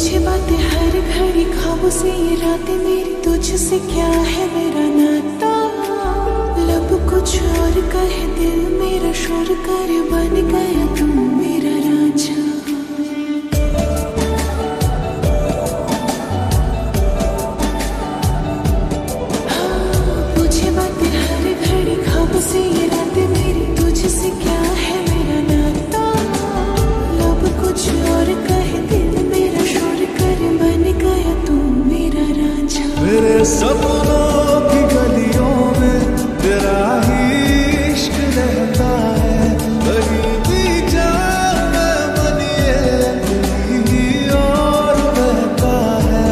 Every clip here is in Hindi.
पूछे बातें हर घड़ी ख्वाबों से, ये रातें मेरी तुझसे क्या है मेरा नाता। लब कुछ और कहे दिल मेरा शोर कर, बन गया तू मेरा रांझा। पूछे बातें हर घड़ी ख्वाबों से, ये रातें मेरी तुझसे क्या है मेरा नाता। लब कुछ और कहे दिल मेरा शोर कर, बन गया तू मेरा रांझा। मेरे सपनों की गलियों में तेरा ही इश्क रहता है, कहीं भी जाऊं मैं मन ये तेरी ही ओर बहता है।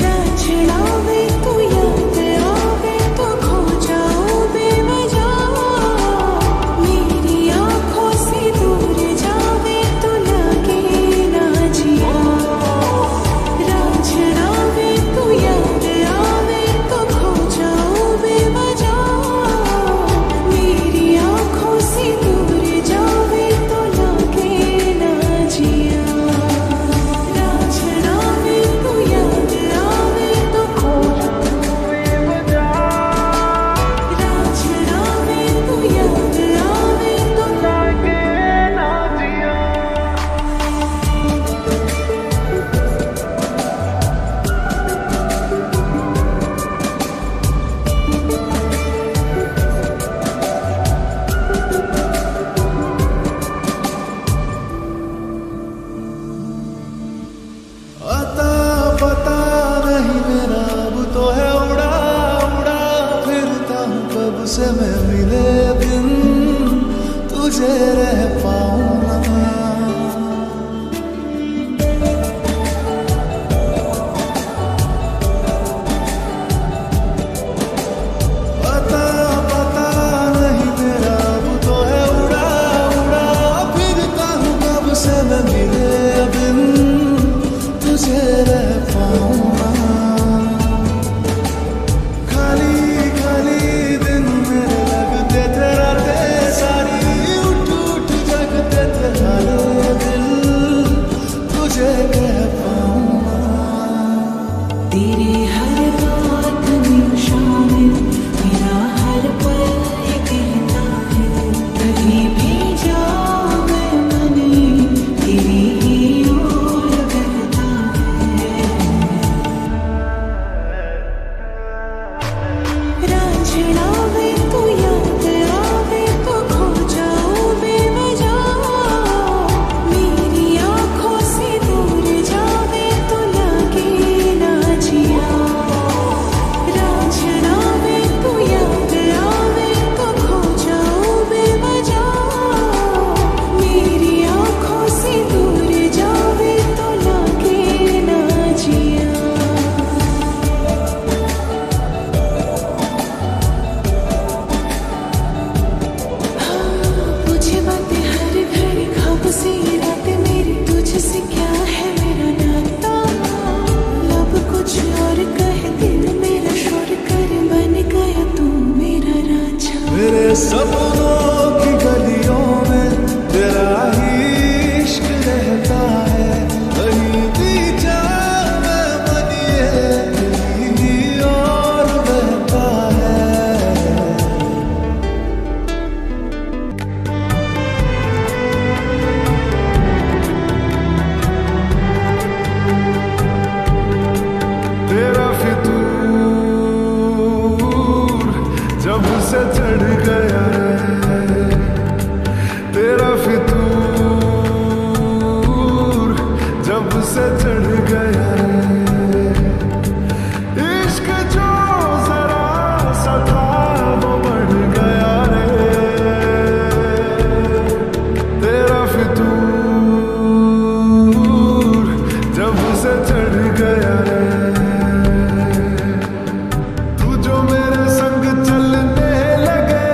रांझा वे तू याद आवे तो खो जाऊं बेवजह, मेरी आंखों से दूर जावे तो लगे ना जिया। रांझा वे तू याद आवे तो खो जाऊं बेवजह, मेरी आंखों से दूर जावे तो लगे ना जिया। रांझा वे तू याद आवे तो खो जाऊं बेवजह, रांझा वे तू याद आवे तो लगे ना जिया। आता पता नहीं मेरा अब तो है उड़ा उड़ा फिरता हूँ कब से मैं मिले बिन तुझे रह पाऊँ ना। पता पता नहीं मेरा अब तो है उड़ा उड़ा फिरता हूँ कब से मैं मिले बिन तुझे रह पाऊँ ना। खाली खाली दिन मेरे लगते थे रातें सारी, उठ उठ जगते थे हारे दिल तुझे कह पाऊँ ना। तेरी हर बात में शामिल मेरा हर पल ये कहता है, कहीं भी जाऊं मैं मन तेरी ही ओर बहता है। रांझा वे तू याद आवे तो खो जाऊं बेवजह, मेरी आंखों से दूर जावे तो लगे ना जिया। रांझा वे तू याद आवे तो खो जाऊं बेवजह, मेरी आंखों से दूर जावे तो लगे ना जिया। पूछे बातें हर घड़ी ख्वाबों से, ये रातें मेरी तुझसे क्या है मेरा नाता। लब कुछ और कहे दिल मेरा शोर कर, बन गया तू मेरा रांझा। मेरे सपनों की गलियों में तेरा ही इश्क रहता है, कहीं भी जाऊं मैं मन ये तेरी ही ओर बहता है। तेरा फितूर जब से चढ़ गया है, तेरा फितूर जब से चढ़ गया है। इश्क जो जरा सा था वो बढ़ गया रे, तेरा फितूर जब से चढ़ गया रे। तू जो मेरे संग चलने लगे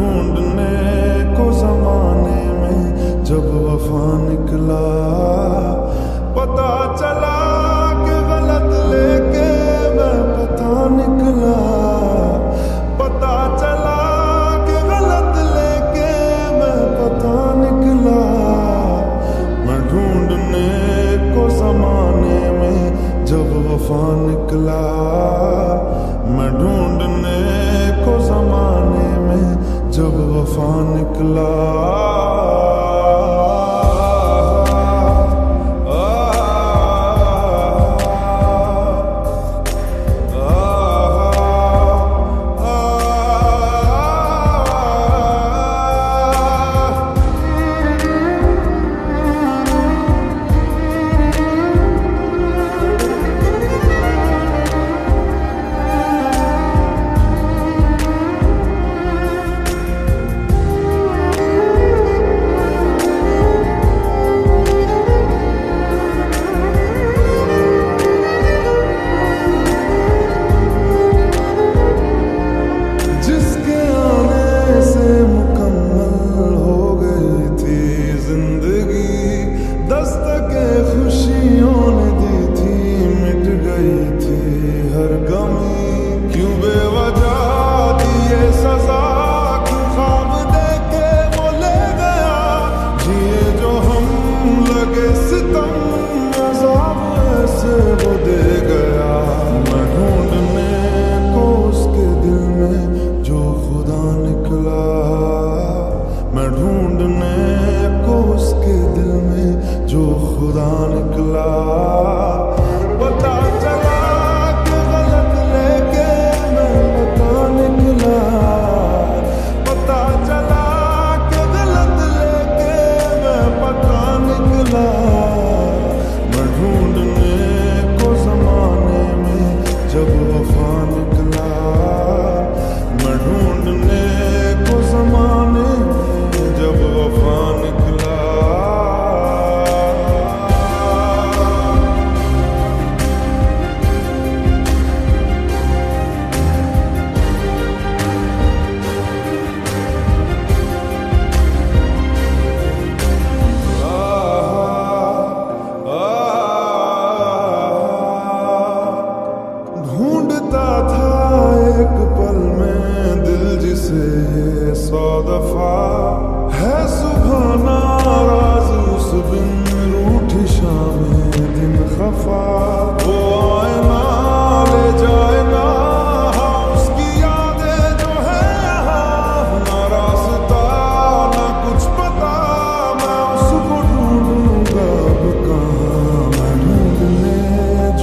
ढूंढने को जमाने में जब वफा निकला, पता चला कि गलत लेके मैं पता निकला, पता चला कि गलत लेके मैं पता निकला। मैं ढूंढने को जमाने में जब वफा निकला, मैं ढूंढने को जमाने में जब वफा निकला। मैं ढूंढने को उसके दिल में जो खुदा निकला, पता चला कि गलत लेके मैं पता निकला, पता चला कि गलत लेके मैं पता निकला। मैं ढूंढने को जमाने में जब वफा निकला, मैं ढूंढने को जमाने में जब वफा निकला। ढूंढता था एक पल में दिल जिसे 100 दफा, है सुबह नाराज उस बिन रूठी शामें दिन खफा। वो आए ना ले जाए ना उसकी यादें जो है यहाँ, ना रास्ता ना कुछ पता, मैं उसको ढूंढूंगा अब कहाँ। मैं ढूंढने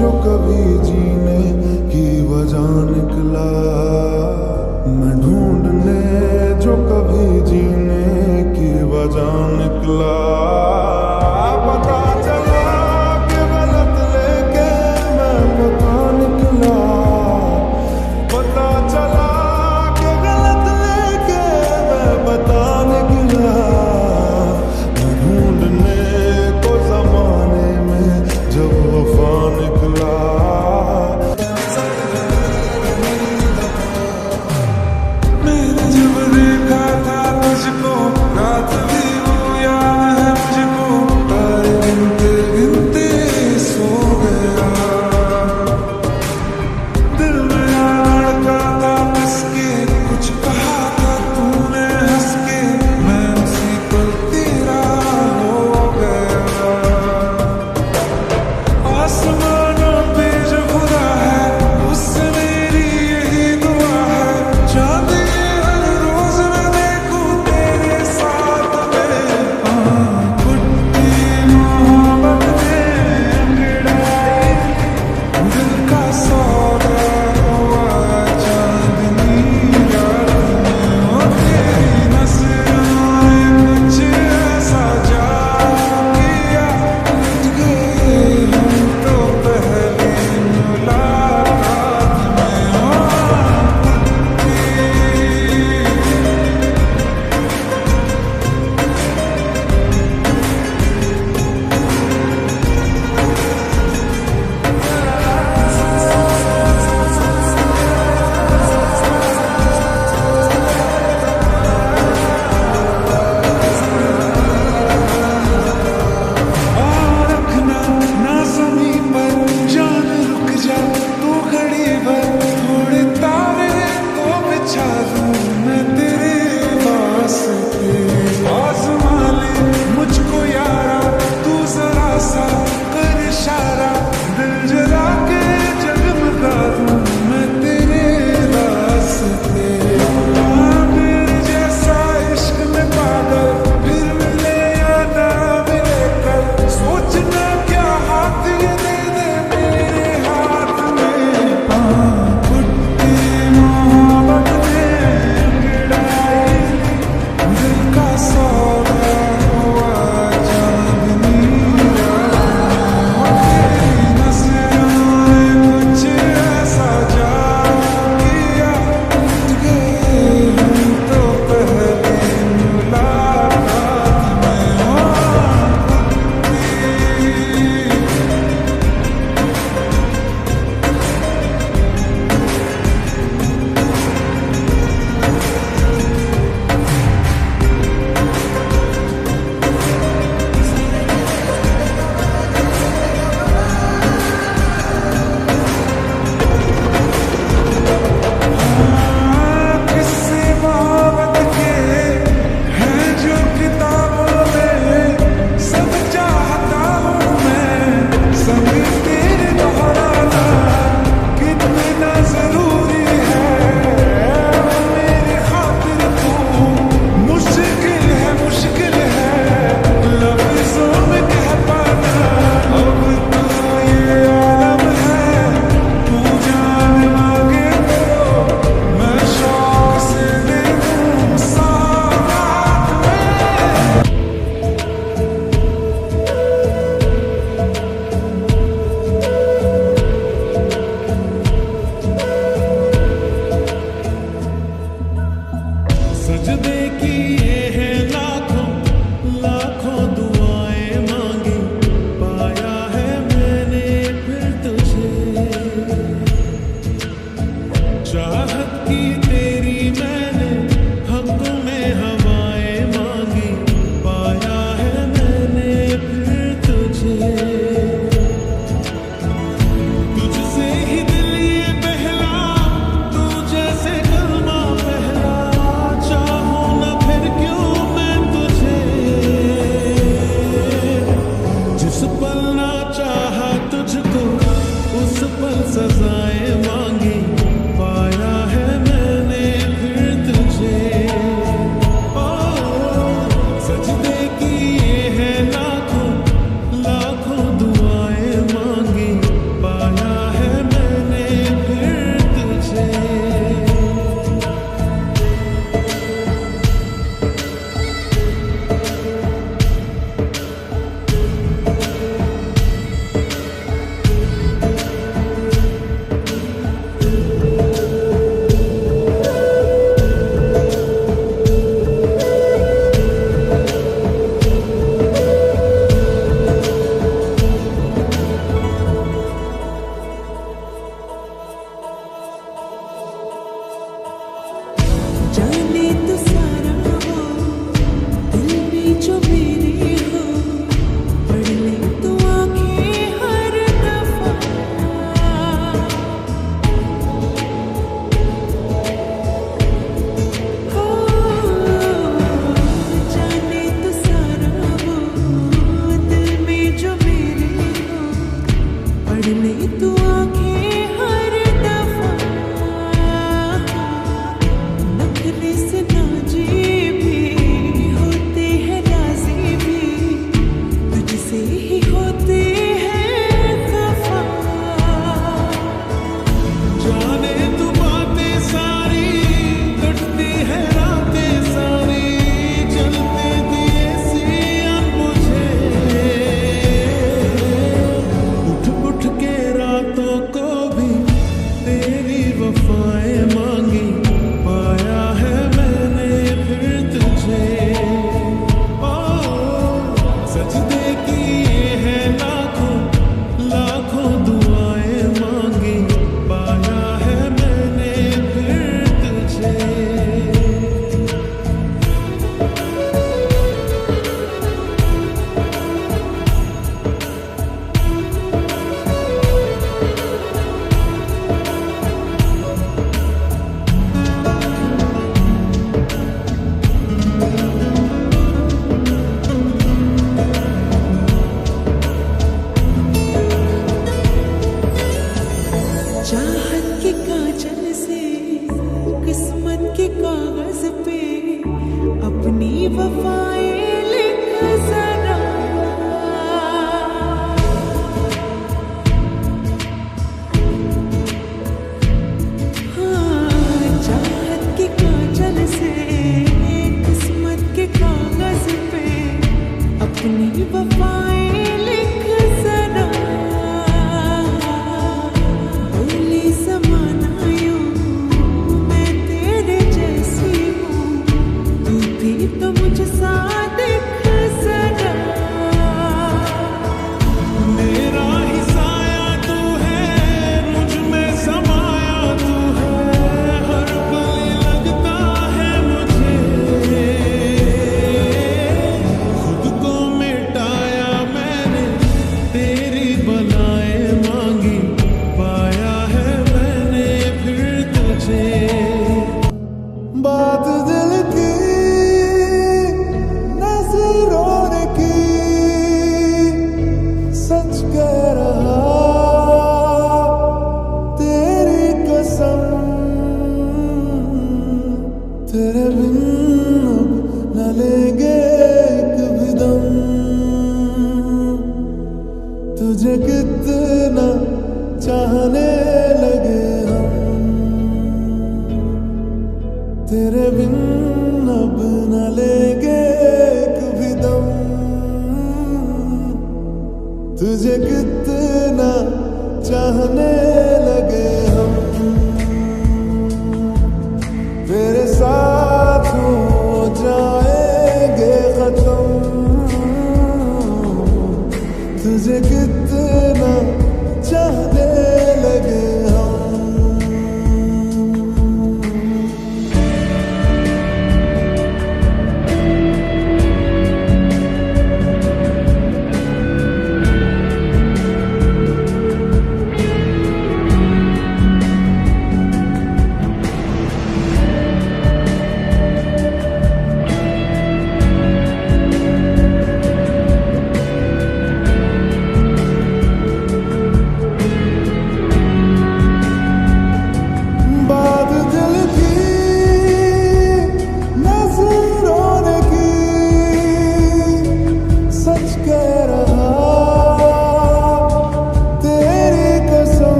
जो कभी जीने की वजह निकला, मैं ढूंढने जो कभी जीने सजदे किए हैं लाखों लाखों दुआएं मांगी, पाया है मैंने फिर तुझे। चाहत की तेरी मैंने हक में हवाएं मांगी, पाया है मैंने फिर तुझे। तुझसे ही दिल ये बहला, तू जैसे कलमा पहला, चाहूं ना फिर क्यों मैं तुझे। जिस पल ना चाहा तुझको उस पल सजाएं मांगी, पाया है मैंने फिर तुझे। ओ सजदे किए हैं लाखों लाखों दुआएं मांगी, पाया है मैंने फिर तुझे। जाने तो सारा हो दिल में जो मेरे हो, पढ़ ले तो आंखें हर दफा। हो जाने तो सारा हो दिल में जो मेरे हो, पढ़ ले तो आंखें हर दफा। नखरे से नाजी भी होते हैं राजी भी, तुझसे ही होते हैं खफा। जाने तू बातें सारी, कटती है रातें सारी, जलते दिए सिया मुझे। उठ उठ के रातों को भी तेरी वफाएं मांगी, पाया है मैंने फिर तुझे। ओ सजदे किए हैं लाखों लाखों दुआएं मांगी, पाया है मैंने फिर तुझे। चाहत के काजल से किस्मत के कागज पे अपनी वफाएं लिख जरा। हाँ चाहत के काजल से किस्मत के कागज पे अपनी वफाएं लिख जरा। बोले ज़माना यूं मैं तेरे जैसी हूँ, तू भी तो मुझसा दिख जरा। मेरा ही साया तू है, मुझ में समाया तू है, हर पल लगता है मुझे। खुद को मिटाया मैंने, तेरी बलाएं मांगी, पाया है मैंने फिर तुझे। बात दिल की ना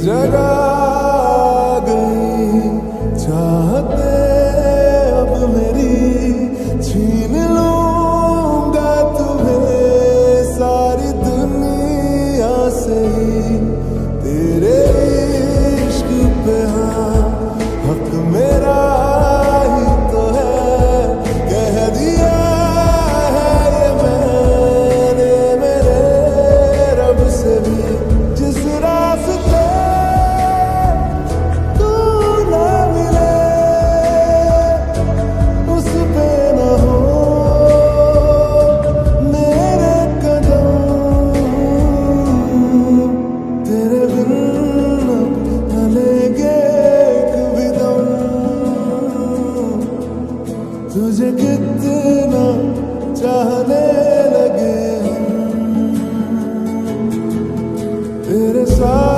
जगा गई चाहते अब मेरी छीन लूंगा तुम्हें सारी दुनिया से ही तेरे इश्क पे हाँ हक मेरा ही तो है कह दिया है ये मैंने मेरे रब से भी जिस रास्ते तू ना मिले उस पे न हो मेरे कदम तेरे बिन न लेंगे एक भी दम तुझे कितना चाहने लगे हम तेरे साथ